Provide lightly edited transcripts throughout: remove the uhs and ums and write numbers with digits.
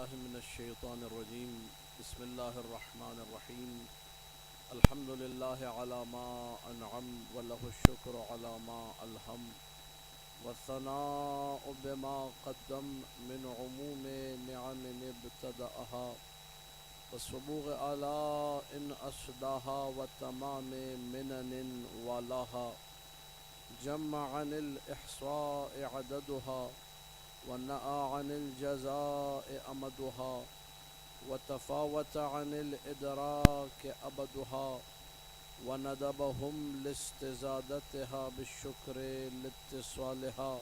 بالله من الشيطان الرجيم. بسم الله الرحمن الرحيم. الحمد لله على ما أنعم وله الشكر على ما ألهم والثناء بما قدم من عموم نعم ابتدأها والصبوغ على إن أسداها وتمام منن ولاها جمع عن الإحصاء عددها ونأى عن الجزاء أمدها وتفاوت عن الإدراك أبدها وندبهم لاستزادتها بالشكر لاتصالها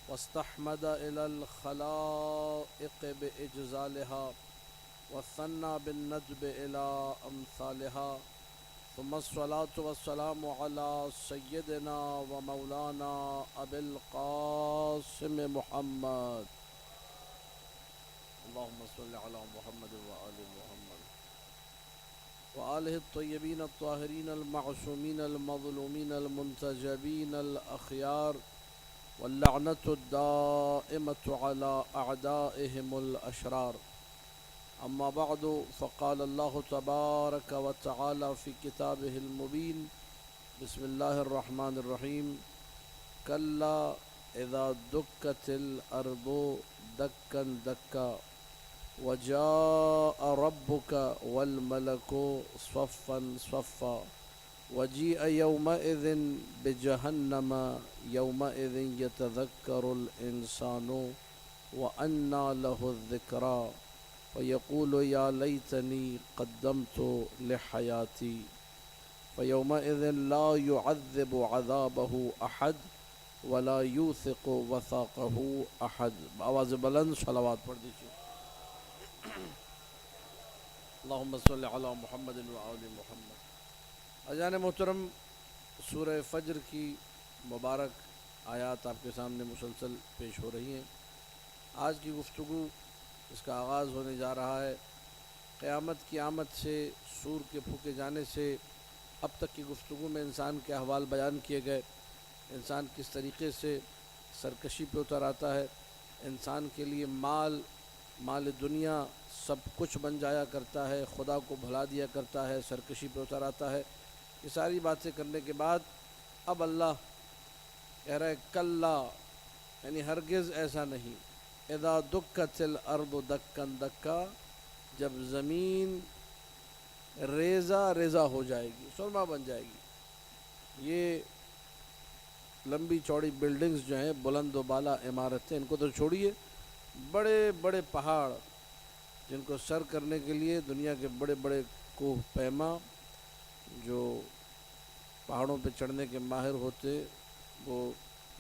واستحمد إلى الخلائق بإجزالها والثنى بالندب إلى أمثالها ثم الصلاة والسلام على سيدنا ومولانا أبي القاسم محمد اللهم صل على محمد وآل محمد وآله الطيبين الطاهرين المعصومين المظلومين المنتجبين الأخيار واللعنة الدائمة على أعدائهم الأشرار. أما بعد، فقال الله تبارك وتعالى في كتابه المبين بسم الله الرحمن الرحيم: كلا إذا دكت الأرض دكا دكا وجاء ربك والملك صفا صفا وجيء يومئذ بجهنم يومئذ يتذكر الإنسان وأنى له الذكرى ويقول يا ليتني قدمت لحياتي فيومئذ لا يعذب عذابه أحد ولا يوثق وثاقه أحد. بآواز بلند صلوات پڑھ دیجیے. اللهم صل على محمد وآل محمد. اذان محترم، سورہ فجر کی مبارک آیات آپ کے سامنے مسلسل پیش ہو رہی ہیں. آج کی گفتگو اس کا آغاز ہونے جا رہا ہے. قیامت کی آمد سے، سور کے پھونکے جانے سے اب تک کی گفتگو میں انسان کے احوال بیان کیے گئے. انسان کس طریقے سے سرکشی پہ اتر آتا ہے، انسان کے لیے مال دنیا سب کچھ بن جایا کرتا ہے، خدا کو بھلا دیا کرتا ہے، سرکشی پہ اتر آتا ہے. یہ ساری باتیں کرنے کے بعد اب اللہ کہہ رہا ہے کلا، یعنی ہرگز ایسا نہیں. اذا دکت الارض دکن دکا، جب زمین ریزہ ریزہ ہو جائے گی، سرما بن جائے گی. یہ لمبی چوڑی بلڈنگز جو ہیں، بلند و بالا عمارتیں، ان کو تو چھوڑیے، بڑے بڑے پہاڑ جن کو سر کرنے کے لیے دنیا کے بڑے بڑے کوہ پیما جو پہاڑوں پہ چڑھنے کے ماہر ہوتے، وہ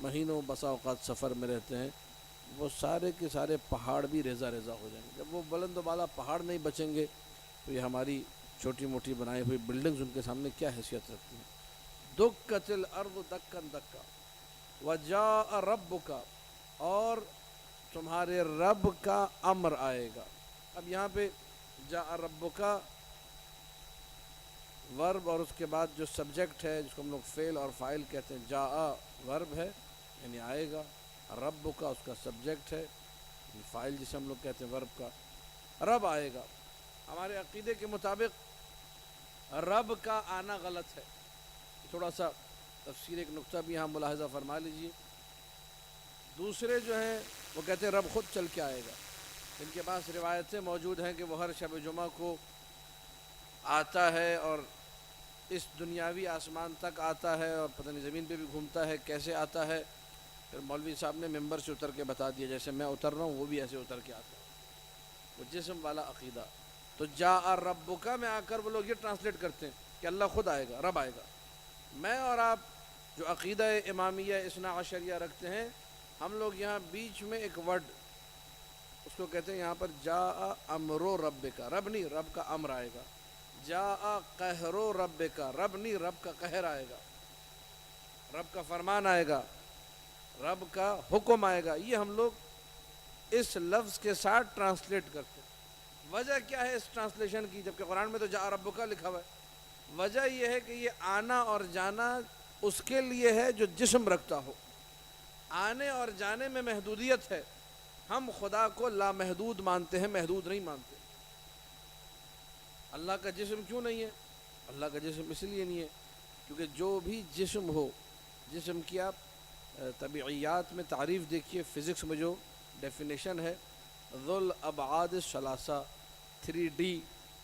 مہینوں بسا اوقات سفر میں رہتے ہیں، وہ سارے کے سارے پہاڑ بھی ریزہ ریزہ ہو جائیں گے. جب وہ بلند و بالا پہاڑ نہیں بچیں گے تو یہ ہماری چھوٹی موٹی بنائی ہوئی بلڈنگز ان کے سامنے کیا حیثیت رکھتی ہیں. دکت الارض دکن دکا وجاء ربک، اور تمہارے رب کا امر آئے گا. اب یہاں پہ جاء ربک ورب اور اس کے بعد جو سبجیکٹ ہے جس کو ہم لوگ فعل اور فاعل کہتے ہیں، جاء ورب ہے یعنی آئے گا، رب کا اس کا سبجیکٹ ہے، فاعل جسے ہم لوگ کہتے ہیں ورب کا. رب آئے گا. ہمارے عقیدے کے مطابق رب کا آنا غلط ہے. تھوڑا سا تفسیر ایک نقطہ بھی یہاں ملاحظہ فرما لیجیے. دوسرے جو ہیں وہ کہتے ہیں رب خود چل کے آئے گا. ان کے پاس روایتیں موجود ہیں کہ وہ ہر شب جمعہ کو آتا ہے اور اس دنیاوی آسمان تک آتا ہے اور پتہ نہیں زمین پہ بھی گھومتا ہے. کیسے آتا ہے؟ پھر مولوی صاحب نے ممبر سے اتر کے بتا دیا، جیسے میں اتر رہا ہوں وہ بھی ایسے اتر کے آتا ہے. وہ جسم والا عقیدہ. تو جاء ربک میں آ کر وہ لوگ یہ ٹرانسلیٹ کرتے ہیں کہ اللہ خود آئے گا، رب آئے گا. میں اور آپ جو عقیدہ امامیہ اثنا عشریہ رکھتے ہیں، ہم لوگ یہاں بیچ میں ایک ورڈ اس کو کہتے ہیں یہاں پر جاء امرو ربک، رب نہیں، رب کا امر آئے گا. جاء قہرو ربک، رب نہیں، رب کا قہر آئے گا، رب کا فرمان آئے گا، رب کا حکم آئے گا. یہ ہم لوگ اس لفظ کے ساتھ ٹرانسلیٹ کرتے ہیں. وجہ کیا ہے اس ٹرانسلیشن کی؟ جبکہ قرآن میں تو جاء ربک لکھا ہوا ہے. وجہ یہ ہے کہ یہ آنا اور جانا اس کے لیے ہے جو جسم رکھتا ہو. آنے اور جانے میں محدودیت ہے. ہم خدا کو لامحدود مانتے ہیں، محدود نہیں مانتے۔ اللہ کا جسم کیوں نہیں ہے؟ اللہ کا جسم اس لیے نہیں ہے کیونکہ جو بھی جسم ہو، جسم کی آپ طبیعیات میں تعریف دیکھیے، فزکس میں جو ڈیفینیشن ہے، ذو الابعاد الثلاثہ، 3D،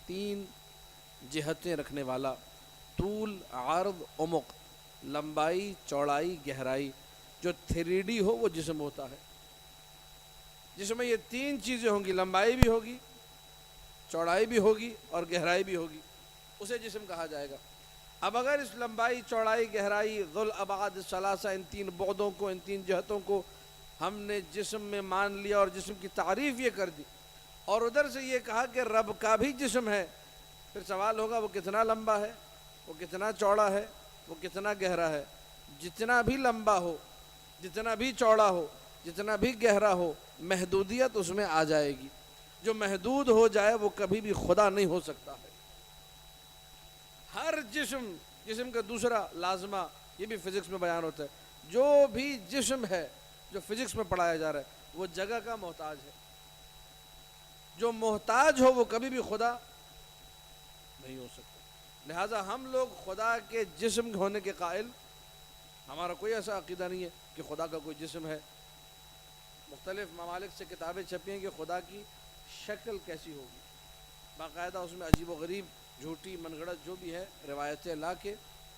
3 جہتیں رکھنے والا، طول، عرض، عمق، لمبائی، چوڑائی، گہرائی، جو 3D ہو وہ جسم ہوتا ہے۔ جس میں یہ 3 چیزیں ہوں گی، لمبائی بھی ہوگی، چوڑائی بھی ہوگی اور گہرائی بھی ہوگی، اسے جسم کہا جائے گا۔ اب اگر اس لمبائی، چوڑائی، گہرائی، ذو الابعاد الثلاثہ، ان 3 بعدوں کو، ان 3 جہتوں کو ہم نے جسم میں مان لیا اور جسم کی تعریف یہ کر دی، اور ادھر سے یہ کہا کہ رب کا بھی جسم ہے، پھر سوال ہوگا وہ کتنا لمبا ہے، وہ کتنا چوڑا ہے، وہ کتنا گہرا ہے؟ جتنا بھی لمبا ہو، جتنا بھی چوڑا ہو، جتنا بھی گہرا ہو، محدودیت اس میں آ جائے گی۔ جو محدود ہو جائے وہ کبھی بھی خدا نہیں ہو سکتا ہے۔ ہر جسم کا دوسرا لازمہ، یہ بھی فزکس میں بیان ہوتا ہے، جو بھی جسم ہے جو فزکس میں پڑھایا جا رہا ہے وہ جگہ کا محتاج ہے۔ جو محتاج ہو وہ کبھی بھی خدا نہیں ہو سکتا۔ لہٰذا ہم لوگ خدا کے جسم ہونے کے قائل، ہمارا کوئی ایسا عقیدہ نہیں ہے کہ خدا کا کوئی جسم ہے۔ مختلف ممالک سے کتابیں چھپی ہیں کہ خدا کی شکل کیسی ہوگی، باقاعدہ اس میں عجیب و غریب، جھوٹی، من گھڑت جو بھی ہے روایتیں لا کے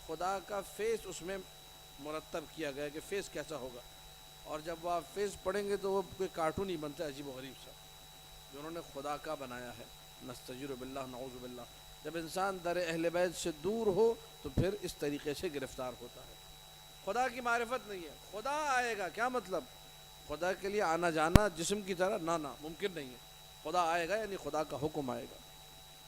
خدا کا فیس اس میں مرتب کیا گیا کہ فیس کیسا ہوگا، اور جب وہ آپ فیس پڑھیں گے تو وہ کوئی کارٹون ہی بنتا ہے عجیب و غریب سا، جو انہوں نے خدا کا بنایا ہے۔ نستجیر باللہ، نعوذ باللہ۔ جب انسان در اہل بیت سے دور ہو تو پھر اس طریقے سے گرفتار ہوتا ہے۔ خدا کی معرفت نہیں ہے۔ خدا آئے گا، کیا مطلب؟ خدا کے لیے آنا جانا جسم کی طرح نہ ممکن نہیں ہے۔ خدا آئے گا یعنی خدا کا حکم آئے گا،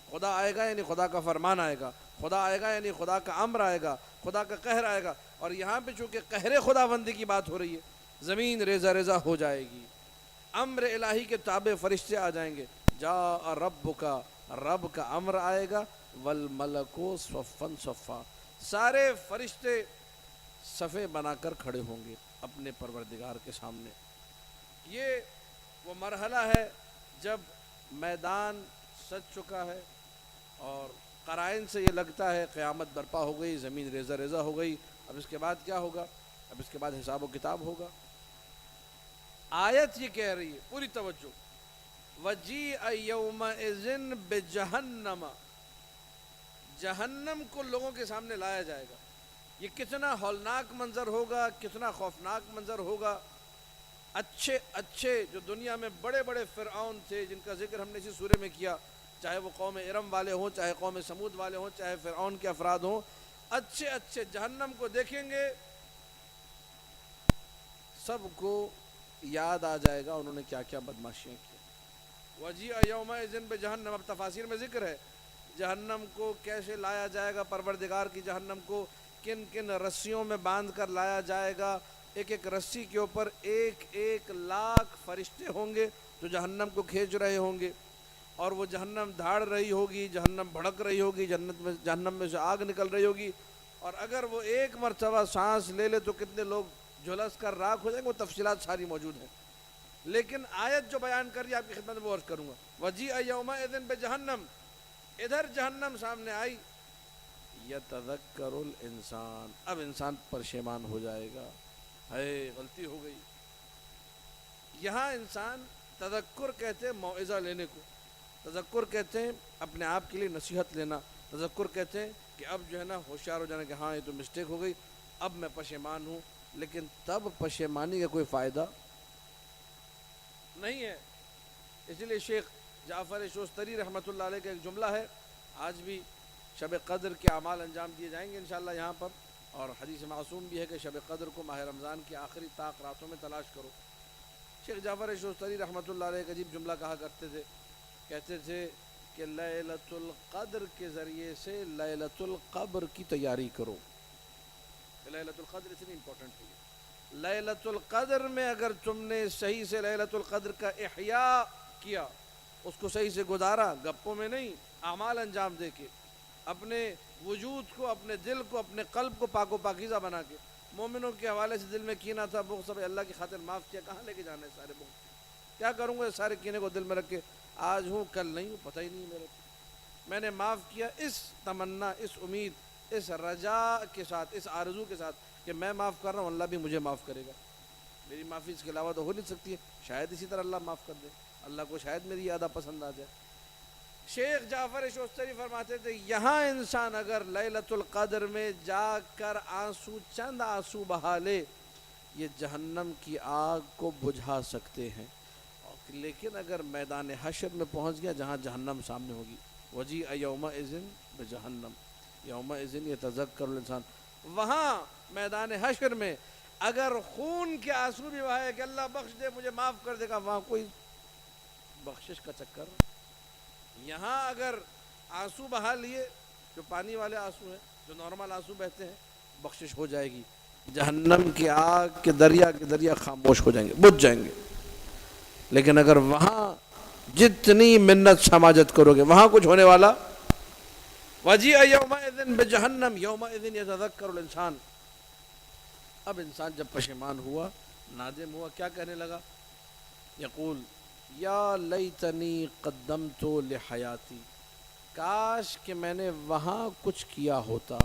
خدا آئے گا یعنی خدا کا فرمان آئے گا، خدا آئے گا یعنی خدا کا امر آئے گا، خدا کا قہر آئے گا۔ اور یہاں پہ چونکہ قہر خدا بندی کی بات ہو رہی ہے، زمین ریزہ ریزہ ہو جائے گی، امر الہی کے تابع فرشتے آ جائیں گے، جاء ربک، رب کا امر آئے گا، والملک صفا صفا، سارے فرشتے صفے بنا کر کھڑے ہوں گے اپنے پروردگار کے سامنے۔ یہ وہ مرحلہ ہے جب میدان سج چکا ہے اور قرائن سے یہ لگتا ہے قیامت برپا ہو گئی، زمین ریزہ ریزہ ہو گئی۔ اب اس کے بعد کیا ہوگا؟ اب اس کے بعد حساب و کتاب ہوگا۔ آیت یہ کہہ رہی ہے، پوری توجہ، وَجِیءَ یَوْمَئِذٍ بِجَہَنَّمَ، جہنم کو لوگوں کے سامنے لایا جائے گا۔ یہ کتنا ہولناک منظر ہوگا، کتنا خوفناک منظر ہوگا۔ اچھے جو دنیا میں بڑے بڑے فرعون تھے جن کا ذکر ہم نے اسی سورے میں کیا، چاہے وہ قوم ارم والے ہوں، چاہے قوم سمود والے ہوں، چاہے فرعون کے افراد ہوں، اچھے جہنم کو دیکھیں گے، سب کو یاد آ جائے گا انہوں نے کیا کیا بدماشیاں کی۔ وَجِیءَ یَوْمَئِذٍ بِجَہَنَّمَ، اب تفاسیر میں ذکر ہے جہنم کو کیسے لایا جائے گا، پروردگار کی جہنم کو کن کن رسیوں میں باندھ کر لایا جائے گا۔ ایک ایک رسی کے اوپر 1,00,000 فرشتے ہوں گے جو جہنم کو کھینچ رہے ہوں گے، اور وہ جہنم دھاڑ رہی ہوگی، جہنم بھڑک رہی ہوگی، جہنم میں سے آگ نکل رہی ہوگی، اور اگر وہ ایک مرتبہ سانس لے لے تو کتنے لوگ جھلس کر راکھ ہو جائیں گے، وہ تفصیلات ساری موجود ہیں۔ لیکن آیت جو بیان کر رہی ہے آپ کی خدمت میں وہ عرض کروں گا، وَجِیءَ یَوْمَئِذٍ بِجَہَنَّمَ، ادھر جہنم سامنے آئی، یتذکر الانسان، اب انسان پشیمان ہو جائے گا، ہے غلطی ہو گئی۔ یہاں انسان تذکر کہتے ہیں موعظہ لینے کو، تذکر کہتے ہیں اپنے آپ کے لیے نصیحت لینا، تذکر کہتے ہیں کہ اب جو ہے نا ہوشیار ہو جانا کہ ہاں یہ تو مسٹیک ہو گئی، اب میں پشیمان ہوں۔ لیکن تب پشیمانی کا کوئی فائدہ نہیں ہے۔ اس لیے شیخ جعفر شوستری رحمۃ اللہ علیہ کا ایک جملہ ہے، آج بھی شب قدر کے اعمال انجام دیے جائیں گے انشاءاللہ یہاں پر، اور حدیث معصوم بھی ہے کہ شب قدر کو ماہ رمضان کی آخری طاق راتوں میں تلاش کرو۔ شیخ جعفر شوستری رحمۃ اللہ علیہ ایک عجیب جملہ کہا کرتے تھے، کہتے تھے کہ لیلۃ القدر کے ذریعے سے لیلۃ القبر کی تیاری کرو۔ لیلۃ القدر اتنی امپورٹنٹ ہے۔ لیلۃ القدر میں اگر تم نے صحیح سے لیلۃ القدر کا احیاء کیا، اس کو صحیح سے گزارا، گپوں میں نہیں، اعمال انجام دے کے، اپنے وجود کو، اپنے دل کو، اپنے قلب کو پاک و پاکیزہ بنا کے، مومنوں کے حوالے سے دل میں کینہ تھا، بغض، سب اللہ کی خاطر معاف کیا، کہاں لے کے جانا ہے سارے بغض؟ کیا کروں گا سارے کینے کو دل میں رکھ کے، آج ہوں کل نہیں ہوں، پتہ ہی نہیں میرے کو۔ میں نے معاف کیا اس تمنا، اس امید، اس رجا کے ساتھ، اس آرزو کے ساتھ کہ میں معاف کر رہا ہوں، اللہ بھی مجھے معاف کرے گا۔ میری معافی اس کے علاوہ تو ہو نہیں سکتی ہے، شاید اسی طرح اللہ معاف کر دے، اللہ کو شاید میری ادا پسند آ جائے۔ شیخ جعفر شوستری فرماتے تھے یہاں انسان اگر لیلۃ القدر میں جا کر آنسو، چند آنسو بہا لے، یہ جہنم کی آگ کو بجھا سکتے ہیں، لیکن اگر میدان حشر میں پہنچ گیا جہاں جہنم سامنے ہوگی، وجیء یومئذ بجہنم یومئذ یتذکر الانسان، وہاں میدان حشر میں اگر خون کے آنسو بھی بہائے کہ اللہ بخش دے مجھے معاف کر دے گا، وہاں کوئی بخشش کا چکر۔ یہاں اگر آنسو بہا لیے، جو پانی والے آنسو ہیں، جو نارمل آنسو بہتے ہیں، بخشش ہو جائے گی۔ جہنم کی آگ کے دریا خاموش ہو جائیں گے، بجھ جائیں گے۔ لیکن اگر وہاں جتنی منت سماجت کرو گے وہاں کچھ ہونے والا، وجیء یومئذ بجہنم یومئذ یتذکر الانسان۔ اب انسان جب پشیمان ہوا، نادم ہوا، کیا کہنے لگا؟ یقول یا لیتنی قدمت لحیاتی، کاش کہ میں نے وہاں کچھ کیا ہوتا،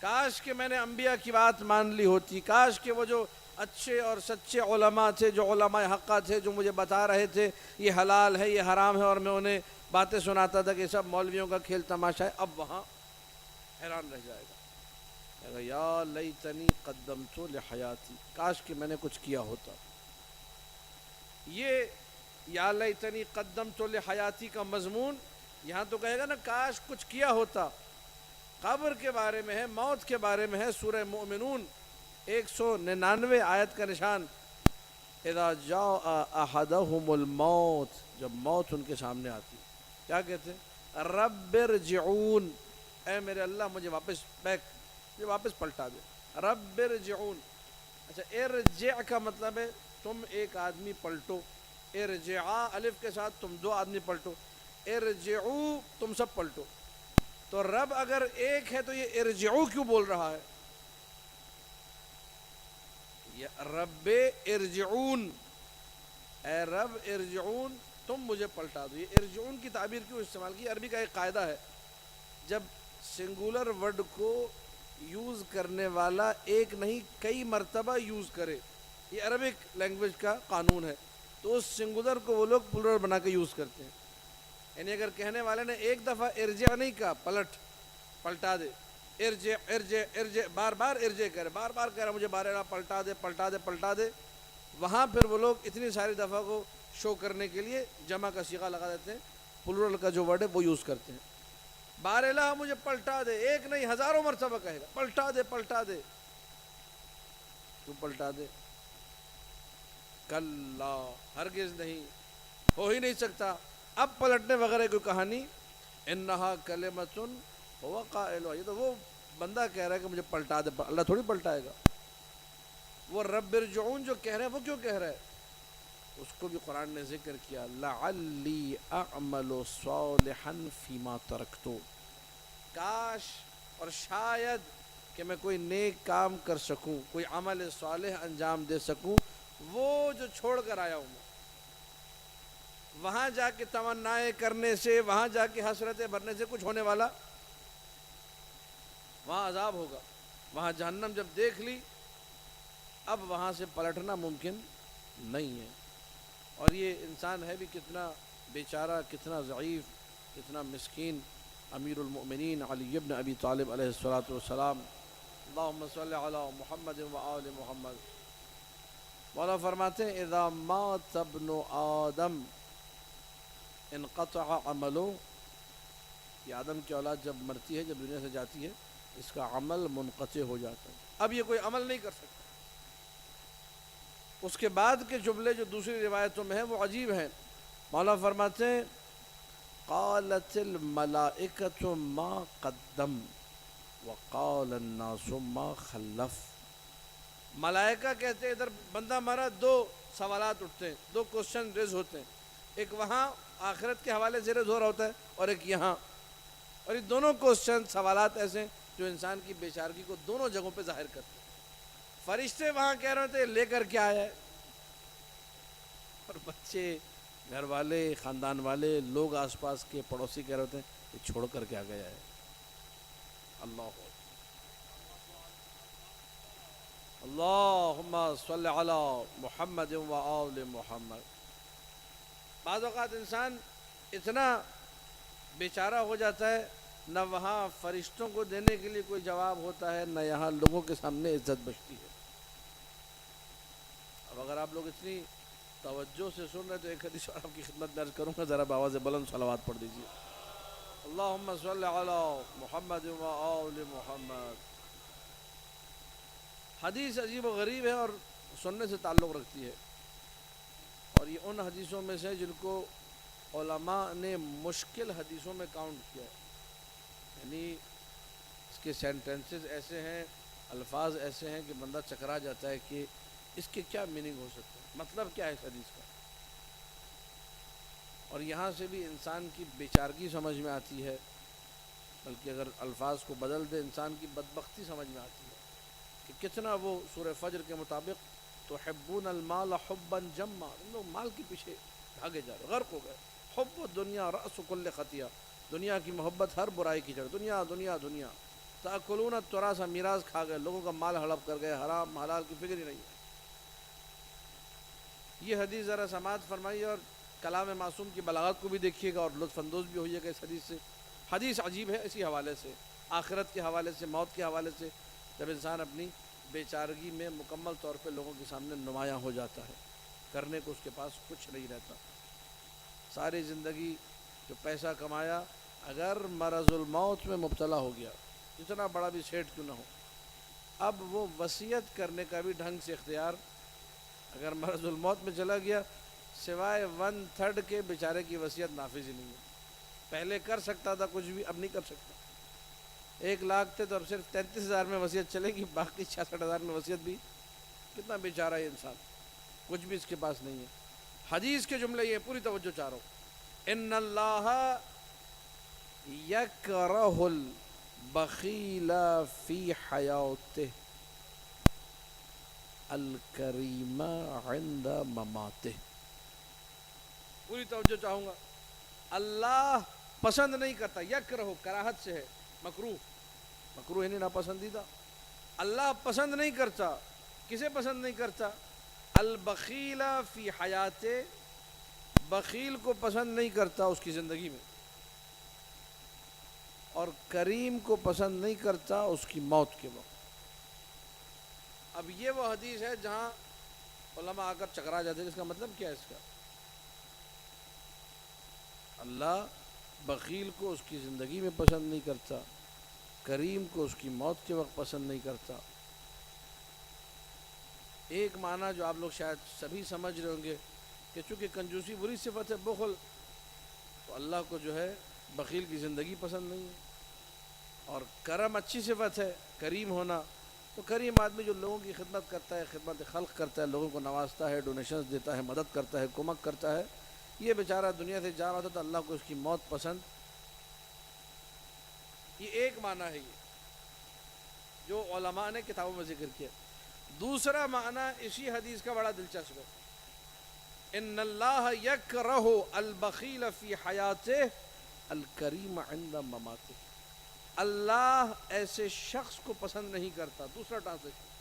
کاش کہ میں نے انبیاء کی بات مان لی ہوتی، کاش کہ وہ جو اچھے اور سچے علماء تھے، جو علماء حقہ تھے، جو مجھے بتا رہے تھے یہ حلال ہے یہ حرام ہے، اور میں انہیں باتیں سناتا تھا کہ سب مولویوں کا کھیل تماشا ہے، اب وہاں حیران رہ جائے گا، کہے گا یا لیتنی قدمت لحیاتی، کاش کہ میں نے کچھ کیا ہوتا۔ یہ یا لیتنی قدمت لحیاتی کا مضمون یہاں تو کہے گا نا کاش کچھ کیا ہوتا، قبر کے بارے میں ہے، موت کے بارے میں ہے۔ سورہ مومنون 199 آیت کا نشان، اذا جاء احدهم الموت، جب موت ان کے سامنے آتی کیا کہتے ہیں؟ رب ارجعون، اے میرے اللہ مجھے واپس واپس پلٹا دے، رب ارجعون۔ اچھا ارجع کا مطلب ہے تم ایک آدمی پلٹو، ارجعا الف کے ساتھ تم دو آدمی پلٹو، ارجعو تم سب پلٹو۔ تو رب اگر ایک ہے تو یہ ارجعو کیوں بول رہا ہے؟ یہ رب ارجعون، اے رب ارجعون تم مجھے پلٹا دو۔ یہ ارجعون کی تعبیر کیوں استعمال کی؟ عربی کا ایک قاعدہ ہے، جب سنگولر ورڈ کو یوز کرنے والا ایک نہیں کئی مرتبہ یوز کرے، یہ عربک لینگویج کا قانون ہے، تو اس سنگولر کو وہ لوگ پلورل بنا کے یوز کرتے ہیں۔ یعنی اگر کہنے والے نے ایک دفعہ ارجع نہیں کہا، پلٹا دے، ارجع ارجع ارجع، بار بار ارجع کرے، بار بار کہہ رہا مجھے بارے پلٹا دے پلٹا دے پلٹا دے، وہاں پھر وہ لوگ اتنی ساری دفعہ کو شو کرنے کے لیے جمع کا صیغہ لگا دیتے ہیں، پلورل کا جو ورڈ ہے وہ یوز کرتے ہیں۔ بار الہ مجھے پلٹا دے، ایک نہیں ہزاروں مرتبہ کہے گا پلٹا دے پلٹا دے، تو پلٹا دے۔ کلا، ہرگز نہیں، ہو ہی نہیں سکتا۔ اب پلٹنے وغیرہ کوئی کہانی، انہا کلمۃ ہوا قائلها، یہ تو وہ بندہ کہہ رہا ہے کہ مجھے پلٹا دے، اللہ تھوڑی پلٹائے گا۔ وہ رب ارجعون جو کہہ رہے ہیں وہ کیوں کہہ رہا ہے؟ اس کو بھی قرآن نے ذکر کیا، لعلی اعمل صالحا فیما ترکت، کاش اور شاید کہ میں کوئی نیک کام کر سکوں، کوئی عمل صالح انجام دے سکوں، وہ جو چھوڑ کر آیا ہوں۔ وہاں جا کے تمنائیں کرنے سے، وہاں جا کے حسرتیں بھرنے سے کچھ ہونے والا؟ وہاں عذاب ہوگا، وہاں جہنم جب دیکھ لی، اب وہاں سے پلٹنا ممکن نہیں ہے۔ اور یہ انسان ہے بھی کتنا بیچارہ، کتنا ضعیف، کتنا مسکین۔ امیر المؤمنین علی بن ابی طالب علیہ الصلوۃ والسلام، اللہم صلی علی محمد و آل محمد، مولا فرماتے ہیں اذا مات ابن آدم انقطع عملو، یہ آدم کی اولاد جب مرتی ہے، جب دنیا سے جاتی ہے، اس کا عمل منقطع ہو جاتا ہے، اب یہ کوئی عمل نہیں کر سکتا۔ اس کے بعد کے جملے جو دوسری روایتوں میں ہیں وہ عجیب ہیں۔ مولا فرماتے ہیں قالت الملائکۃ ما قدم وقال الناس ما خلف، ملائکہ کہتے ہیں ادھر بندہ مرا، دو سوالات اٹھتے ہیں، دو کوسچن ریز ہوتے ہیں، ایک وہاں آخرت کے حوالے سے ریز ہو رہا ہوتا ہے اور ایک یہاں، اور یہ دونوں کوسچن سوالات ایسے ہیں جو انسان کی بیچارگی کو دونوں جگہوں پہ ظاہر کرتے ہیں۔ فرشتے وہاں کہہ رہے تھے لے کر کیا آیا ہے، اور بچے، گھر والے، خاندان والے، لوگ آس پاس کے پڑوسی کہہ رہے ہوتے ہیں یہ چھوڑ کر کے آ گیا ہے. اللہ اللہم صلی علی محمد و آل محمد. بعض اوقات انسان اتنا بیچارہ ہو جاتا ہے، نہ وہاں فرشتوں کو دینے کے لیے کوئی جواب ہوتا ہے، نہ یہاں لوگوں کے سامنے عزت بچتی ہے. اب اگر آپ لوگ اتنی توجہ سے سن رہے تو ایک حدیث اور آپ کی خدمت میں عرض کروں گا، ذرا بآواز بلند صلوات پڑھ دیجیے. اللہم صلی علی محمد و آل محمد. حدیث عجیب و غریب ہے اور سننے سے تعلق رکھتی ہے، اور یہ ان حدیثوں میں سے جن کو علماء نے مشکل حدیثوں میں کاؤنٹ کیا ہے. یعنی اس کے سینٹنسز ایسے ہیں، الفاظ ایسے ہیں کہ بندہ چکرا جاتا ہے کہ اس کے کیا میننگ ہو سکتا ہے، مطلب کیا ہے اس حدیث کا. اور یہاں سے بھی انسان کی بیچارگی سمجھ میں آتی ہے، بلکہ اگر الفاظ کو بدل دے انسان کی بدبختی سمجھ میں آتی ہے کہ کتنا وہ سورہ فجر کے مطابق تحبون المال حبا جما، تم لوگ مال کے پیچھے بھاگے جا رہے، غرق ہو گئے. حب الدنیا رأس کل خطیہ، دنیا کی محبت ہر برائی کی جڑ. دنیا دنیا دنیا. تأکلون التراث، میراث کھا گئے، لوگوں کا مال ہڑپ کر گئے، حرام حلال کی فکر ہی نہیں ہے. یہ حدیث ذرا سماعت فرمائیے اور کلام معصوم کی بلاغت کو بھی دیکھیے گا اور لطف اندوز بھی ہوئیے گا اس حدیث سے. حدیث عجیب ہے اسی حوالے سے، آخرت کے حوالے سے، موت کے حوالے سے. جب انسان اپنی بیچارگی میں مکمل طور پہ لوگوں کے سامنے نمایاں ہو جاتا ہے، کرنے کو اس کے پاس کچھ نہیں رہتا. ساری زندگی جو پیسہ کمایا، اگر مرض الموت میں مبتلا ہو گیا، جتنا بڑا بھی سیٹ کیوں نہ ہو، اب وہ وصیت کرنے کا بھی ڈھنگ سے اختیار اگر مرض الموت میں چلا گیا، سوائے 1/3 کے بیچارے کی وصیت نافذ ہی نہیں ہے. پہلے کر سکتا تھا کچھ بھی، اب نہیں کر سکتا. 1,00,000 تھے تو اب صرف 33,000 میں وصیت چلے گی، باقی 66,000 میں وصیت بھی. کتنا بیچارہ ہے انسان، کچھ بھی اس کے پاس نہیں ہے. حدیث کے جملے یہ پوری توجہ چاہ رہا ہوں. ان اللہ یکرہ البخیل فی حیاتہ الکریم عند مماتہ. پوری توجہ چاہوں گا. اللہ پسند نہیں کرتا، یکرہ کراہت سے ہے، مکروہ، مکروہ یعنی ناپسندیدہ. اللہ پسند نہیں کرتا. کسے پسند نہیں کرتا؟ البخیل فی حیاتہ، بخیل کو پسند نہیں کرتا اس کی زندگی میں، اور کریم کو پسند نہیں کرتا اس کی موت کے وقت. اب یہ وہ حدیث ہے جہاں علماء آ کر چکرا جاتے ہیں. اس کا مطلب کیا ہے اس کا؟ اللہ بخیل کو اس کی زندگی میں پسند نہیں کرتا، کریم کو اس کی موت کے وقت پسند نہیں کرتا. ایک معنی جو آپ لوگ شاید سبھی سمجھ رہے ہوں گے کہ چونکہ کنجوسی بری صفت ہے، بخل، تو اللہ کو جو ہے بخیل کی زندگی پسند نہیں ہے. اور کرم اچھی صفت ہے، کریم ہونا. تو کریم آدمی جو لوگوں کی خدمت کرتا ہے، خدمت خلق کرتا ہے، لوگوں کو نوازتا ہے، ڈونیشنز دیتا ہے، مدد کرتا ہے، کمک کرتا ہے، یہ بیچارہ دنیا سے جا رہا تھا تو اللہ کو اس کی موت پسند. یہ ایک معنی ہے یہ جو علماء نے کتابوں میں ذکر کیا. دوسرا معنی اسی حدیث کا بڑا دلچسپ ہے. ان اللہ یکرہ البخیل فی حیاتہ الکریم عند مماتہ. اللہ ایسے شخص کو پسند نہیں کرتا. دوسرا ٹرانسلیشن،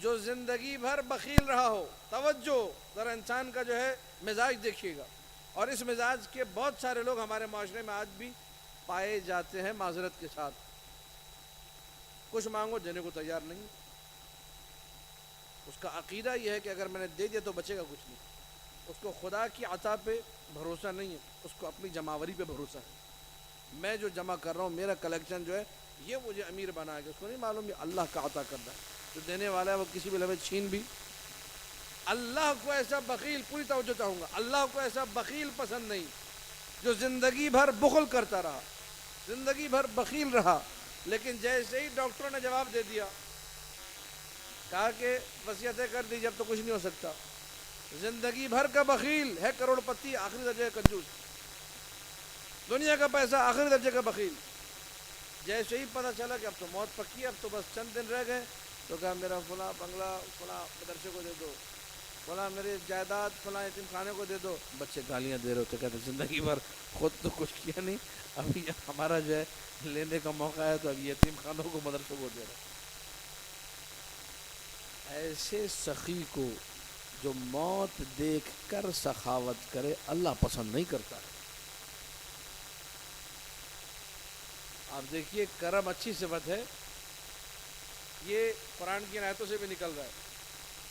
جو زندگی بھر بخیل رہا ہو. توجہ ذرا انسان کا جو ہے مزاج دیکھیے گا، اور اس مزاج کے بہت سارے لوگ ہمارے معاشرے میں آج بھی پائے جاتے ہیں. معذرت کے ساتھ کچھ مانگو دینے کو تیار نہیں. اس کا عقیدہ یہ ہے کہ اگر میں نے دے دیا تو بچے گا کچھ نہیں. اس کو خدا کی عطا پہ بھروسہ نہیں ہے، اس کو اپنی جماوری پہ بھروسہ ہے. میں جو جمع کر رہا ہوں، میرا کلیکشن جو ہے یہ مجھے امیر بنائے گا. اس کو نہیں معلوم یہ اللہ کا عطا کرنا ہے. جو دینے والا ہے وہ کسی بھی لمحے چھین بھی. اللہ کو ایسا بخیل، پوری توجہ چاہوں گا، اللہ کو ایسا بخیل پسند نہیں جو زندگی بھر بخل کرتا رہا، زندگی بھر بخیل رہا، لیکن جیسے ہی ڈاکٹروں نے جواب دے دیا، کہا کہ وصیتیں کر دیجیے اب تو کچھ نہیں ہو سکتا، زندگی بھر کا بخیل ہے، کروڑ پتی، آخری درجے کا کنجوس، دنیا کا پیسہ آخری درجے کا بخیل. جیسے ہی پتہ چلا کہ اب تو موت پکی ہے، اب تو بس چند دن رہ گئے، تو کہا میرا فلاں بنگلہ فلاں مدرسے کو دے دو، فلاں میری جائیداد فلاں یتیم خانے کو دے دو، بچے گالیاں دے رہے ہوتے، کہتے زندگی بھر خود تو کچھ کیا نہیں، ابھی ہمارا جو ہے لینے کا موقع ہے تو اب یتیم خانوں کو مدرسوں کو دے رہے. ایسے سخی کو جو موت دیکھ کر سخاوت کرے اللہ پسند نہیں کرتا ہے. آپ دیکھیے کرم اچھی صفت ہے، یہ قرآن کی آیتوں سے بھی نکل رہا ہے.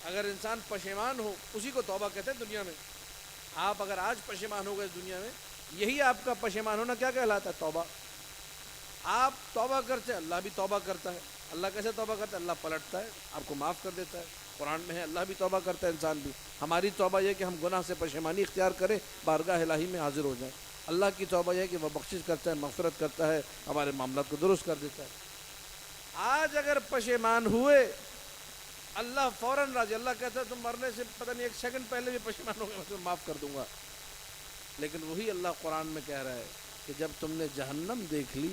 اگر انسان پشیمان ہو اسی کو توبہ کہتے ہیں دنیا میں. آپ اگر آج پشیمان ہو گئے دنیا میں، یہی آپ کا پشیمان ہونا کیا کہلاتا ہے؟ توبہ. آپ توبہ کرتے ہیں اللہ بھی توبہ کرتا ہے. اللہ کیسے توبہ کرتا ہے؟ اللہ پلٹتا ہے، آپ کو معاف کر دیتا ہے. قرآن میں ہے اللہ بھی توبہ کرتا ہے، انسان بھی. ہماری توبہ یہ کہ ہم گناہ سے پشیمانی اختیار کریں، بارگاہ الہی میں حاضر ہو جائیں. اللہ کی توبہ یہ کہ وہ بخشش کرتا ہے، مغفرت کرتا ہے، ہمارے معاملات کو درست کر دیتا ہے. آج اگر پشیمان ہوئے اللہ فوراً راضی. اللہ کہتا ہے تم مرنے سے پتہ نہیں 1 سیکنڈ پہلے بھی پشیمان ہو گئے میں تمہیں معاف کر دوں گا. لیکن وہی اللہ قرآن میں کہہ رہا ہے کہ جب تم نے جہنم دیکھ لی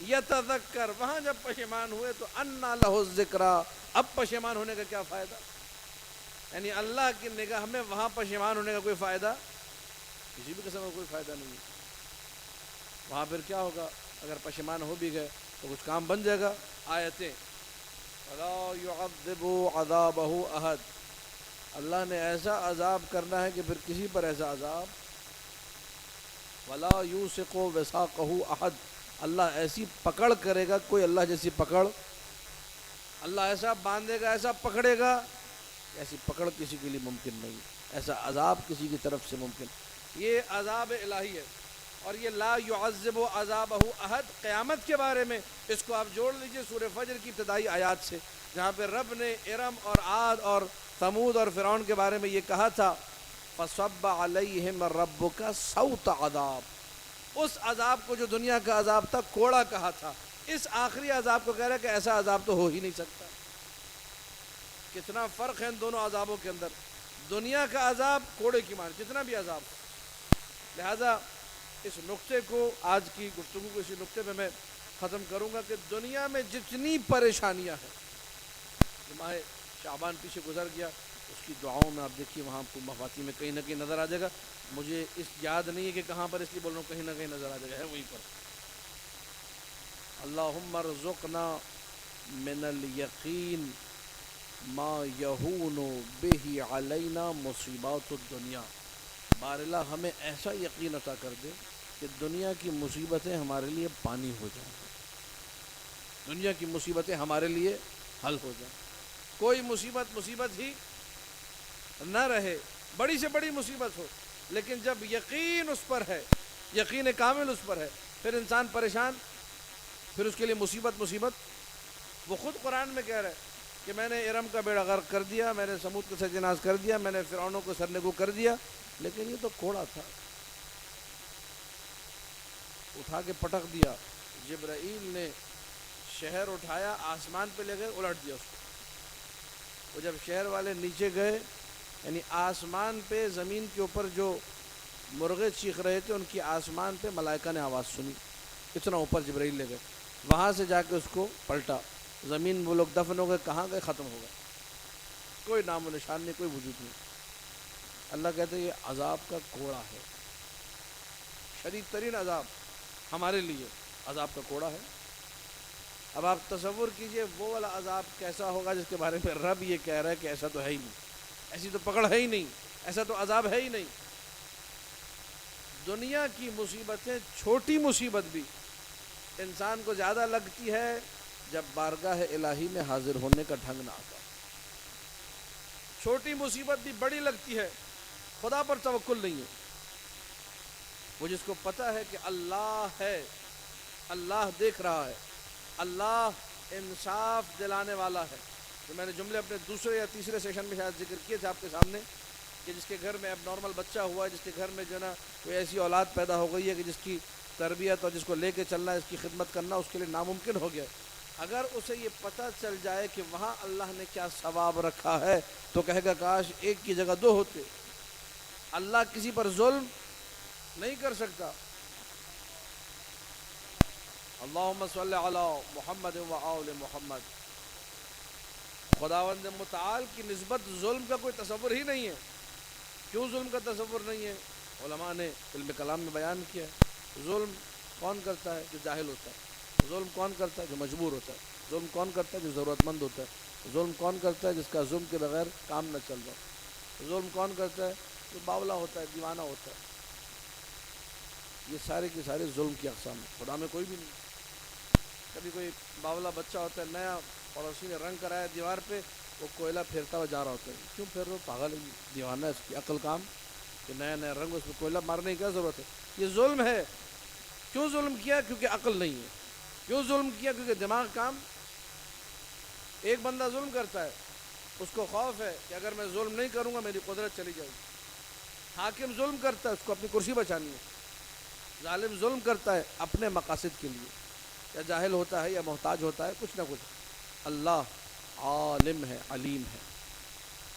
یتذکر، وہاں جب پشیمان ہوئے تو انا لہ الذکریٰ، اب پشیمان ہونے کا کیا فائدہ؟ یعنی اللہ کی نگاہ میں وہاں پشیمان ہونے کا کوئی فائدہ، کسی بھی قسم کا کوئی فائدہ نہیں ہے. وہاں پھر کیا ہوگا؟ اگر پشیمان ہو بھی گئے تو کچھ کام بن جائے گا. آیتیں وَلَا يُعَذِّبُ عَذَابَهُ أَحَدٌ، اللہ نے ایسا عذاب کرنا ہے کہ پھر کسی پر ایسا عذاب. وَلَا يُوثِقُ وِثَاقَهُ أَحَدٌ، اللہ ایسی پکڑ کرے گا، کوئی اللہ جیسی پکڑ. اللہ ایسا باندھے گا، ایسا پکڑے گا، ایسی پکڑ کسی کے لیے ممکن نہیں، ایسا عذاب کسی کی طرف سے ممکن. یہ عذاب الہی ہے. اور یہ لا يعذب عذابہ احد قیامت کے بارے میں، اس کو آپ جوڑ لیجئے سورہ فجر کی ابتدائی آیات سے، جہاں پہ رب نے ارم اور عاد اور ثمود اور فرعون کے بارے میں یہ کہا تھا فصب علیہم ربک صوت عذاب. اس عذاب کو جو دنیا کا عذاب تھا کوڑا کہا تھا، اس آخری عذاب کو کہہ رہا ہے کہ ایسا عذاب تو ہو ہی نہیں سکتا. کتنا فرق ہے ان دونوں عذابوں کے اندر. دنیا کا عذاب کوڑے کی مان، جتنا بھی عذاب. لہذا اس نقطے کو، آج کی گفتگو کو اسی نقطے پہ میں ختم کروں گا کہ دنیا میں جتنی پریشانیاں ہیں، ماہ شعبان پیچھے گزر گیا، اس کی دعاؤں میں آپ دیکھیے وہاں آپ کو مفاتی میں کہیں نہ کہیں نظر آ جائے گا. مجھے اس یاد نہیں ہے کہ کہاں پر، اس لیے بول رہا ہوں کہیں نہ کہیں نظر آ جائے گا، ہے وہیں پر. اللہم ارزقنا من الیقین ما یہون بہ علینا مصیبات الدنیا. بار اللہ ہمیں ایسا یقین عطا کر دے کہ دنیا کی مصیبتیں ہمارے لیے پانی ہو جائیں، دنیا کی مصیبتیں ہمارے لیے حل ہو جائیں. کوئی مصیبت ہی نہ رہے، بڑی سے بڑی مصیبت ہو، لیکن جب یقین اس پر ہے، یقین کامل اس پر ہے، پھر انسان پریشان، پھر اس کے لیے مصیبت. وہ خود قرآن میں کہہ رہا ہے کہ میں نے ارم کا بیڑا غرق کر دیا، میں نے سمود کو سرناش کر دیا، میں نے فرعونوں کو سرنگو کر دیا، لیکن یہ تو کوڑا تھا، اٹھا کے پٹک دیا. جبرائیل نے شہر اٹھایا، آسمان پہ لے گئے، الٹ دیا اس کو. وہ جب شہر والے نیچے گئے، یعنی آسمان پہ، زمین کے اوپر جو مرغے چیخ رہے تھے ان کی آسمان پہ ملائکہ نے آواز سنی، اتنا اوپر جبرائیل لے گئے. وہاں سے جا کے اس کو پلٹا، زمین وہ لوگ دفن ہو گئے، کہاں گئے؟ ختم ہو گئے، کوئی نام و نشان نہیں، کوئی وجود نہیں. اللہ کہتے ہیں یہ عذاب کا کوڑا ہے، شدید ترین عذاب ہمارے لیے عذاب کا کوڑا ہے. اب آپ تصور کیجئے وہ والا عذاب کیسا ہوگا جس کے بارے میں رب یہ کہہ رہا ہے کہ ایسا تو ہے ہی نہیں، ایسی تو پکڑ ہے ہی نہیں، ایسا تو عذاب ہے ہی نہیں. دنیا کی مصیبتیں، چھوٹی مصیبت بھی انسان کو زیادہ لگتی ہے جب بارگاہ الہی میں حاضر ہونے کا ڈھنگ نہ آتا. چھوٹی مصیبت بھی بڑی لگتی ہے، خدا پر توکل نہیں ہے. وہ جس کو پتہ ہے کہ اللہ ہے، اللہ دیکھ رہا ہے، اللہ انصاف دلانے والا ہے. تو میں نے جملے اپنے دوسرے یا تیسرے سیشن میں شاید ذکر کیے تھے آپ کے سامنے کہ جس کے گھر میں اب نارمل بچہ ہوا ہے، جس کے گھر میں جو ہے نا کوئی ایسی اولاد پیدا ہو گئی ہے کہ جس کی تربیت اور جس کو لے کے چلنا ہے، اس کی خدمت کرنا اس کے لیے ناممکن ہو گیا. اگر اسے یہ پتہ چل جائے کہ وہاں اللہ نے کیا ثواب رکھا ہے تو کہے گا کاش ایک کی جگہ دو ہوتے. اللہ کسی پر ظلم نہیں کر سکتا. اللہم صلی علی محمد و آل محمد. خداوند متعال کی نسبت ظلم کا کوئی تصور ہی نہیں ہے۔ کیوں ظلم کا تصور نہیں ہے؟ علماء نے علم کلام میں بیان کیا ہے۔ ظلم کون کرتا ہے؟ جو جاہل ہوتا ہے۔ ظلم کون کرتا ہے؟ جو مجبور ہوتا ہے۔ ظلم کون کرتا ہے؟ جو ضرورت مند ہوتا ہے۔ ظلم کون کرتا ہے؟ جس کا ظلم کے بغیر کام نہ چل رہا۔ ظلم کون کرتا ہے؟ جو باولا ہوتا ہے، دیوانہ ہوتا ہے۔ یہ سارے کے سارے ظلم کی اقسام ہیں، خدا میں کوئی بھی نہیں۔ کبھی کوئی باولا بچہ ہوتا ہے نیا، پڑوسی نے رنگ کرایا دیوار پہ، وہ کوئلہ پھیرتا ہوا جا رہا ہوتا ہے۔ کیوں پھیر رہا ہو؟ پاگل ہے، دیوانہ ہے، اس کی عقل کام کہ نیا نیا رنگ، اس پہ کوئلہ مارنے کی کیا ضرورت ہے؟ یہ ظلم ہے۔ کیوں ظلم کیا؟ کیونکہ عقل نہیں ہے۔ کیوں ظلم کیا؟ کیونکہ دماغ کام۔ ایک بندہ ظلم کرتا ہے، اس کو خوف ہے کہ اگر میں ظلم نہیں کروں گا میری قدرت چلی جائے گی۔ حاکم ظلم کرتا ہے، اس کو اپنی کرسی بچانی ہے۔ ظالم ظلم کرتا ہے اپنے مقاصد کے لیے، یا جاہل ہوتا ہے یا محتاج ہوتا ہے، کچھ نہ کچھ۔ اللہ عالم ہے، علیم ہے،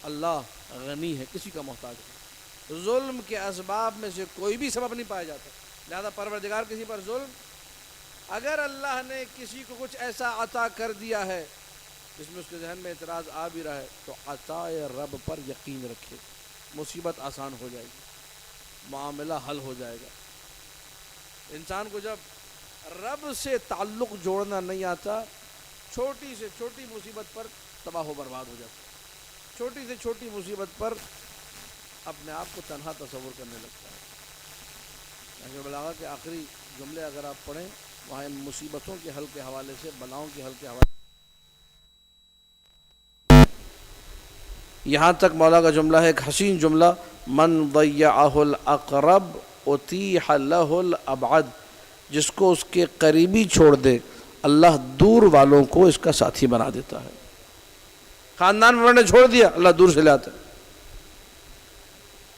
اللہ غنی ہے، کسی کا محتاج ہے۔ ظلم کے اسباب میں سے کوئی بھی سبب نہیں پایا جاتا، لہذا پروردگار کسی پر ظلم، اگر اللہ نے کسی کو کچھ ایسا عطا کر دیا ہے جس میں اس کے ذہن میں اعتراض آ بھی رہا ہے، تو عطائے رب پر یقین رکھے، مصیبت آسان ہو جائے گی، معاملہ حل ہو جائے گا۔ انسان کو جب رب سے تعلق جوڑنا نہیں آتا، چھوٹی سے چھوٹی مصیبت پر تباہ و برباد ہو جاتا ہے، چھوٹی سے چھوٹی مصیبت پر اپنے آپ کو تنہا تصور کرنے لگتا ہے۔ نہج البلاغہ کے آخری جملے اگر آپ پڑھیں، وہاں ان مصیبتوں کے حل کے حوالے سے، بلاؤں کے حل کے حوالے سے، یہاں تک مولا کا جملہ ہے، ایک حسین جملہ، من ضیعہ الاقرب اتیح لہ الابعد، جس کو اس کے قریبی چھوڑ دے اللہ دور والوں کو اس کا ساتھی بنا دیتا ہے۔ خاندان والوں نے چھوڑ دیا، اللہ دور سے لاتا ہے۔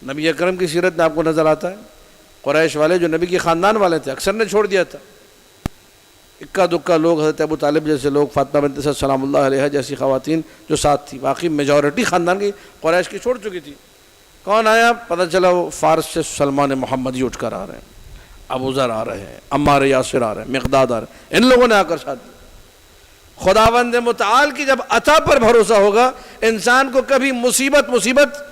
نبی اکرم کی سیرت میں آپ کو نظر آتا ہے، قریش والے جو نبی کے خاندان والے تھے اکثر نے چھوڑ دیا تھا۔ اکا دکا لوگ، حضرت ابو طالب جیسے لوگ، فاطمہ بنت اسد سلام اللہ علیہ جیسی خواتین جو ساتھ تھی، باقی میجورٹی خاندان کی قریش کی چھوڑ چکی تھی۔ کون آیا؟ پتہ چلا وہ فارس سے سلمان محمدی اٹھ کر آ رہے ہیں، ابو ذر آ رہے ہیں، عمار یاسر آ رہے ہیں، مقداد آ رہے ہیں، ان لوگوں نے آ کر ساتھ دیا۔ خداوند متعال کی جب عطا پر بھروسہ ہوگا، انسان کو کبھی مصیبت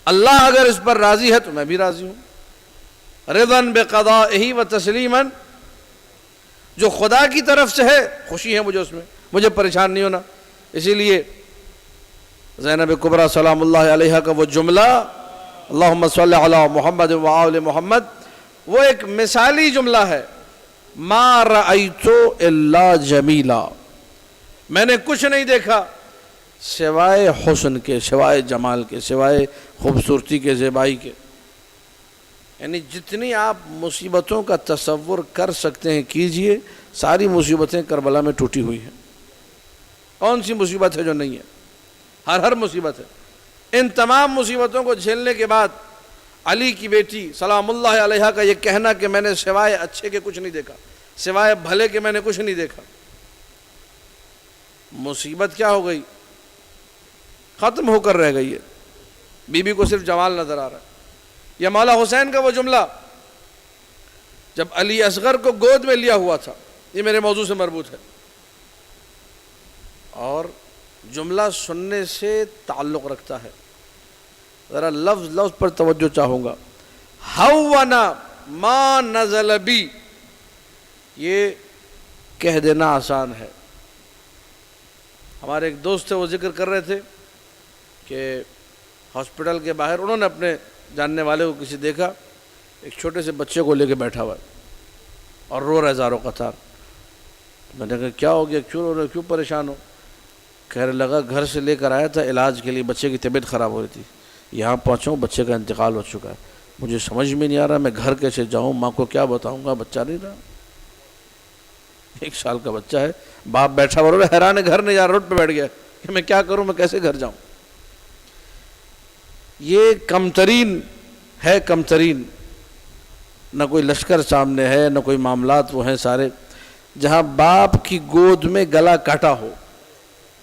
اللہ اگر اس پر راضی ہے تو میں بھی راضی ہوں، رضاً بقضائہ و تسلیماً، جو خدا کی طرف سے ہے خوشی ہے مجھے اس میں، مجھے پریشان نہیں ہونا۔ اسی لیے زینب کبریٰ سلام اللہ علیہ کا وہ جملہ، اللہم صلی علی محمد و آل محمد، وہ ایک مثالی جملہ ہے، ما رأیتو الا جمیلا، میں نے کچھ نہیں دیکھا سوائے حسن کے، سوائے جمال کے، سوائے خوبصورتی کے، زیبائی کے۔ یعنی جتنی آپ مصیبتوں کا تصور کر سکتے ہیں کیجئے، ساری مصیبتیں کربلا میں ٹوٹی ہوئی ہیں۔ کون سی مصیبت ہے جو نہیں ہے؟ ہر مصیبت ہے۔ ان تمام مصیبتوں کو جھیلنے کے بعد علی کی بیٹی سلام اللہ علیہ کا یہ کہنا کہ میں نے سوائے اچھے کے کچھ نہیں دیکھا، سوائے بھلے کے میں نے کچھ نہیں دیکھا، مصیبت کیا ہو گئی؟ ختم ہو کر رہ گئی ہے۔ بی بی کو صرف جمال نظر آ رہا ہے۔ یا مولا حسین کا وہ جملہ جب علی اصغر کو گود میں لیا ہوا تھا، یہ میرے موضوع سے مربوط ہے، اور جملہ سننے سے تعلق رکھتا ہے، ذرا لفظ پر توجہ چاہوں گا۔ ہونا ما نزل بی، یہ کہہ دینا آسان ہے۔ ہمارے ایک دوست تھے، وہ ذکر کر رہے تھے کہ ہاسپٹل کے باہر انہوں نے اپنے جاننے والے کو کسی دیکھا، ایک چھوٹے سے بچے کو لے کے بیٹھا ہوا ہے اور رو رہا ہے زاروں قطار۔ میں نے کہا کیا ہو گیا، کیوں رو رہے، کیوں پریشان ہو؟ کہنے لگا گھر سے لے کر آیا تھا علاج کے لیے، بچے کی طبیعت خراب ہو رہی تھی، یہاں پہنچا ہوں بچے کا انتقال ہو چکا ہے، مجھے سمجھ میں نہیں آ رہا میں گھر کیسے جاؤں، ماں کو کیا بتاؤں گا، بچہ نہیں رہا، 1 سال کا بچہ ہے، باپ بیٹھا ہوا حیران ہے، گھر نہیں جا رہا، روڈ پہ بیٹھ گیا کہ میں کیا کروں، میں کیسے گھر جاؤں۔ یہ کمترین ہے، کمترین، نہ کوئی لشکر سامنے ہے، نہ کوئی معاملات وہ ہیں سارے، جہاں باپ کی گود میں گلا کاٹا ہو۔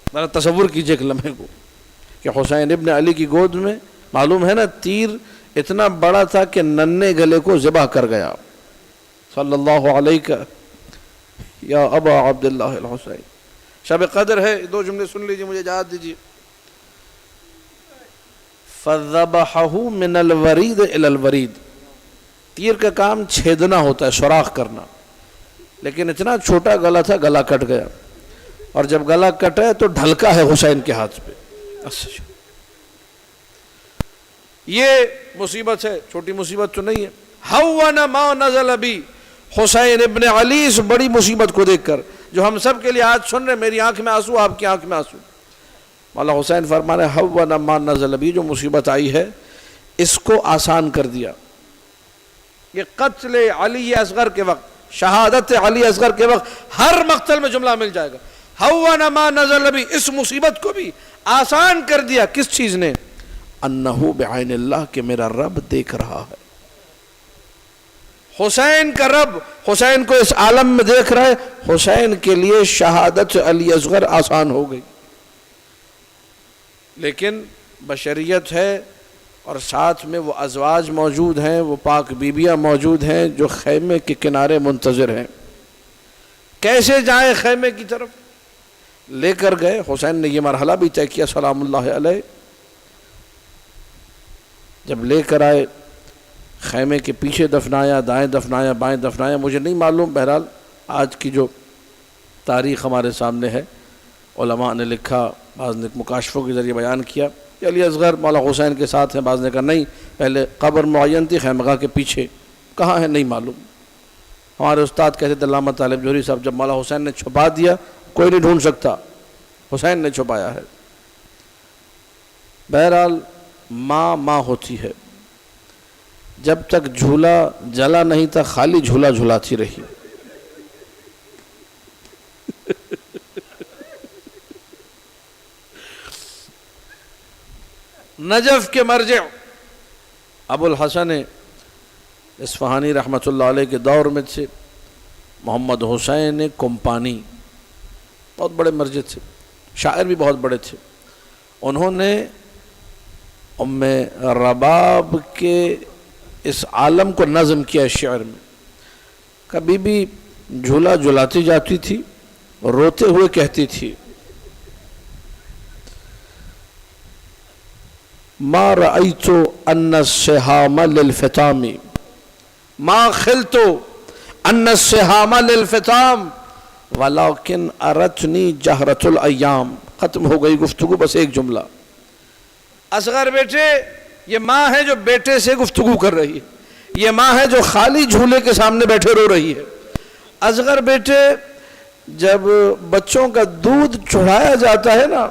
ذرا تصور کیجئے ایک لمحے کو کہ حسین ابن علی کی گود میں، معلوم ہے نا تیر اتنا بڑا تھا کہ ننھے گلے کو ذبح کر گیا، صلی اللہ علیہ یا ابا عبداللہ الحسین، شب قدر ہے، 2 جملے سن لیجیے، مجھے اجازت دیجیے. فَذَبَحَهُ مِنَ الْوَرِيدِ إِلَى الْوَرِيدِ. تیر کا کام چھیدنا ہوتا ہے، سوراخ کرنا، لیکن اتنا چھوٹا گلا تھا، گلا کٹ گیا. اور جب گلا کٹا تو ڈھلکا ہے حسین کے ہاتھ پہ. یہ مصیبت ہے، چھوٹی مصیبت تو نہیں ہے. هَوَّنَ مَا نَزَلَ بِي. حسین ابن علی اس بڑی مصیبت کو دیکھ کر، جو ہم سب کے لیے آج سن رہے، میری آنکھ میں آنسو، آپ کی آنکھ میں آنسو. مولا حسین فرما رہے هَوَّنَ مَا نَزَلَ بِي، جو مصیبت آئی ہے اس کو آسان کر دیا. یہ قتل علی اصغر کے وقت، شہادت علی اصغر کے وقت ہر مقتل میں جملہ مل جائے گا. هَوَّنَ مَا نَزَلَ بِي، اس مصیبت کو بھی آسان کر دیا. کس چیز نے؟ انہو بعین اللہ، کہ میرا رب دیکھ رہا ہے. حسین کا رب حسین کو اس عالم میں دیکھ رہا ہے. حسین کے لیے شہادت علی اصغر آسان ہو گئی. لیکن بشریت ہے، اور ساتھ میں وہ ازواج موجود ہیں، وہ پاک بیبیاں موجود ہیں جو خیمے کے کنارے منتظر ہیں. کیسے جائیں خیمے کی طرف؟ لے کر گئے. حسین نے یہ مرحلہ بھی طے کیا سلام اللہ علیہ. جب لے کر آئے، خیمے کے پیچھے دفنایا، دائیں دفنایا، بائیں دفنایا، مجھے نہیں معلوم. بہرحال آج کی جو تاریخ ہمارے سامنے ہے، علماء نے لکھا، بعض نے مکاشفوں کے ذریعے بیان کیا کہ علی اصغر مولا حسین کے ساتھ ہیں، بعض نے کہا نہیں، پہلے قبر معین تھی خیمگاہ کے پیچھے. کہاں ہے نہیں معلوم. ہمارے استاد کہتے تھے علامہ طالب جوہری صاحب، جب مولا حسین نے چھپا دیا کوئی نہیں ڈھونڈ سکتا، حسین نے چھپایا ہے. بہرحال ماں ہوتی ہے. جب تک جھولا جلا نہیں تھا خالی جھولا جھلاتی رہی. نجف کے مرجع ابو الحسن اصفہانی رحمۃ اللہ علیہ کے دور میں تھے محمد حسین کمپانی، بہت بڑے مرجع تھے، شاعر بھی بہت بڑے تھے. انہوں نے ام رباب کے اس عالم کو نظم کیا شعر میں. کبھی بھی جھولا جھلاتی جاتی تھی، روتے ہوئے کہتی تھی ما رأيت أن السهام للفطام ما خلت أن السهام للفطام ولكن أرتني جهرة الأيام. ختم ہو گئی گفتگو، بس ایک جملہ. اصغر بیٹے، یہ ماں ہے جو بیٹے سے گفتگو کر رہی ہے. یہ ماں ہے جو خالی جھولے کے سامنے بیٹھے رو رہی ہے. اصغر بیٹے، جب بچوں کا دودھ چڑھایا جاتا ہے نا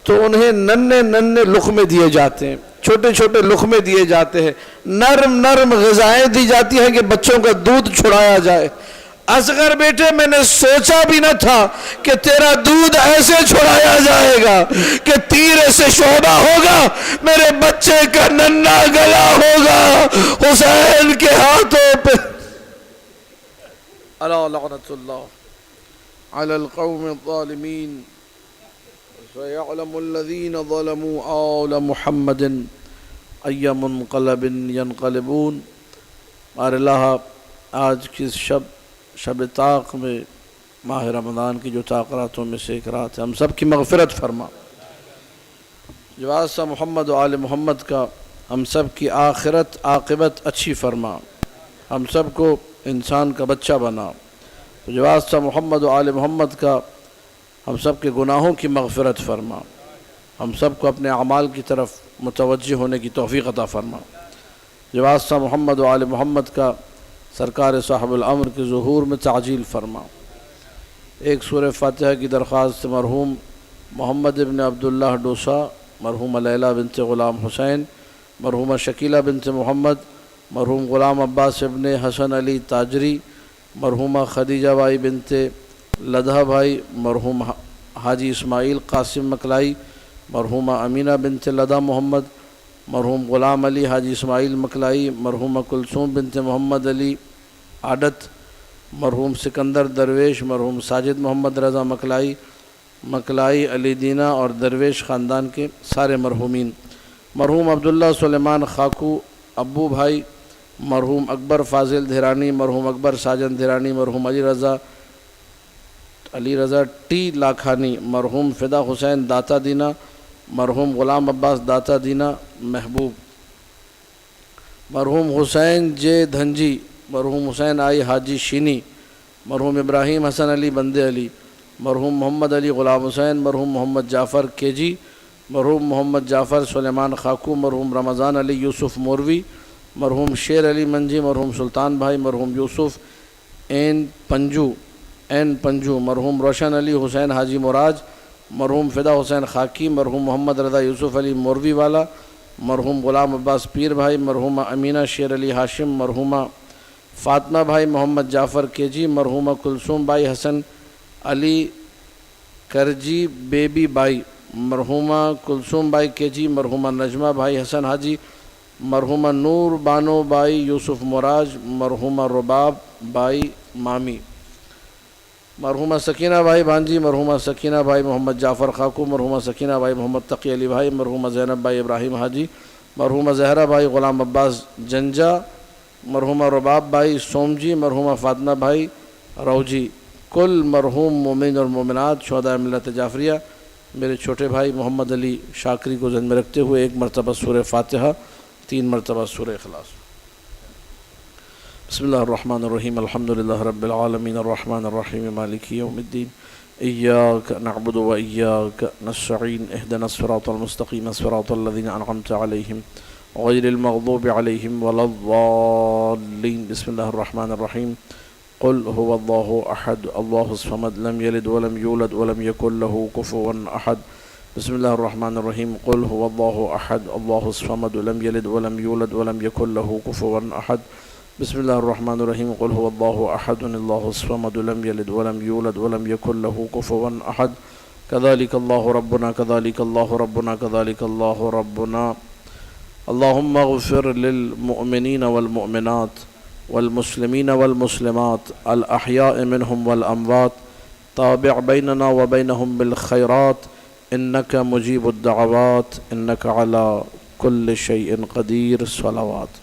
تو انہیں ننھے لقمے دیے جاتے ہیں، چھوٹے چھوٹے لقمے دیے جاتے ہیں، نرم غذائیں دی جاتی ہیں کہ بچوں کا دودھ چھڑایا جائے. اصغر بیٹے، میں نے سوچا بھی نہ تھا کہ تیرا دودھ ایسے چھڑایا جائے گا کہ تیر سے شعبہ ہوگا، میرے بچے کا ننھا گلا ہوگا حسین کے ہاتھوں پہ. الا لعنت اللہ علی القوم الظالمین سيعلم الذين ظلموا آل محمد أي منقلب ينقلبون. مار اللہ، آج کی شب طاق میں ماہ رمضان کی جو طاقراتوں میں سے ایک رات ہے، ہم سب کی مغفرت فرما. جو واسطہ محمد و آل محمد کا، ہم سب کی آخرت عاقبت اچھی فرما، ہم سب کو انسان کا بچہ بنا. جو واسطہ محمد و آل محمد کا، ہم سب کے گناہوں کی مغفرت فرما، ہم سب کو اپنے اعمال کی طرف متوجہ ہونے کی توفیق عطا فرما. جو واسطہ محمد و آل محمد کا، سرکار صاحب الامر کے ظہور میں تعجیل فرما. ایک سورہ فاتحہ کی درخواست مرحوم محمد ابن عبداللہ ڈوسا، مرحوم لیلہ بنت غلام حسین، مرحومہ شکیلہ بنت محمد، مرحوم غلام عباس ابن حسن علی تاجری، مرحومہ خدیجہ بائی بنت لدھا بھائی، مرحوم حاجی اسماعیل قاسم مکلائی، مرحومہ امینہ بنت لدھا محمد، مرحوم غلام علی حاجی اسماعیل مکلائی، مرحومہ کلثوم بنت محمد علی عادت، مرحوم سکندر درویش، مرحوم ساجد محمد رضا مکلائی علی دینہ اور درویش خاندان کے سارے مرحومین، مرحوم عبداللہ سلیمان خاکو ابو بھائی، مرحوم اکبر فاضل دھیرانی، مرحوم اکبر ساجن دھیرانی، مرحوم علی رضا علی رضا ٹی لاکھانی، مرحوم فدا حسین داتا دینا، مرحوم غلام عباس داتا دینا محبوب، مرحوم حسین جے دھنجی، مرحوم حسین آئی حاجی شینی، مرحوم ابراہیم حسن علی بندے علی، مرحوم محمد علی غلام حسین، مرحوم محمد جعفر کے جی، مرحوم محمد جعفر سلیمان خاکو، مرحوم رمضان علی یوسف موروی، مرحوم شیر علی منجی، مرحوم سلطان بھائی، مرحوم یوسف این پنجو، مرحوم روشن علی حسین حاجی مراج، مرحوم فدا حسین خاکی، مرحوم محمد رضا یوسف علی موروی والا، مرحوم غلام عباس پیر بھائی، مرحومہ امینہ شیر علی ہاشم، مرحومہ فاطمہ بھائی محمد جعفر کے جی، مرحومہ کلثوم بائی حسن علی کرجی بیبی بائی، مرحومہ کلثوم بائی کے جی، مرحومہ نجمہ بھائی حسن حاجی، مرحومہ نور بانو بائی یوسف مراج، مرحومہ رباب بائی مامی، مرحومہ سکینہ بھائی بھانجی، مرحومہ سکینہ بھائی محمد جعفر خاکو، مرحومہ سکینہ بھائی محمد تقی علی بھائی، مرحومہ زینب بھائی ابراہیم حاجی، مرحومہ زہرہ بھائی غلام عباس جنجا، مرحومہ رباب بھائی سومجی، مرحومہ فاطمہ بھائی روجی، کل مرحوم مومن اور مومنات شہداء ملت جعفریہ میرے چھوٹے بھائی محمد علی شاکری کو ذہن میں رکھتے ہوئے 1 مرتبہ سورہ فاتحہ، 3 مرتبہ سورہ اخلاص۔ بسم اللہ الرحمن الرحیم، الحمدللہ رب العالمین الرحمن الرحیم مالک یوم الدین، ایاک نعبد و ایاک نستعین، اہدنا الصراط المستقیم صراط الذین انعمت علیہم غیر المغضوب علیہم ولا الضالین۔ بسم اللہ الرحمن الرحیم، قل هو اللہ احد اللہ الصمد لم یلد ولم یولد ولم یکن له کفوا احد۔ بسم اللہ الرحمن الرحیم، قل هو اللہ احد اللہ الصمد لم یلد ولم یولد ولم یکن له کفوا احد۔ بسم اللہ الرحمن الرحیم، قل هو اللہ احد اللہ الصمد لم یلد ولم یولد ولم یکن له کفوا احد۔ کذالک اللہ ربنا کذالک اللہ ربنا کذالک اللہ ربنا۔ اللہم اغفر للمؤمنین والمؤمنات والمسلمین والمسلمات الاحیاء منہم والاموات، تابع بیننا وبینہم بالخیرات، انک مجیب الدعوات، انک علی کل شیء قدیر۔ صلوات۔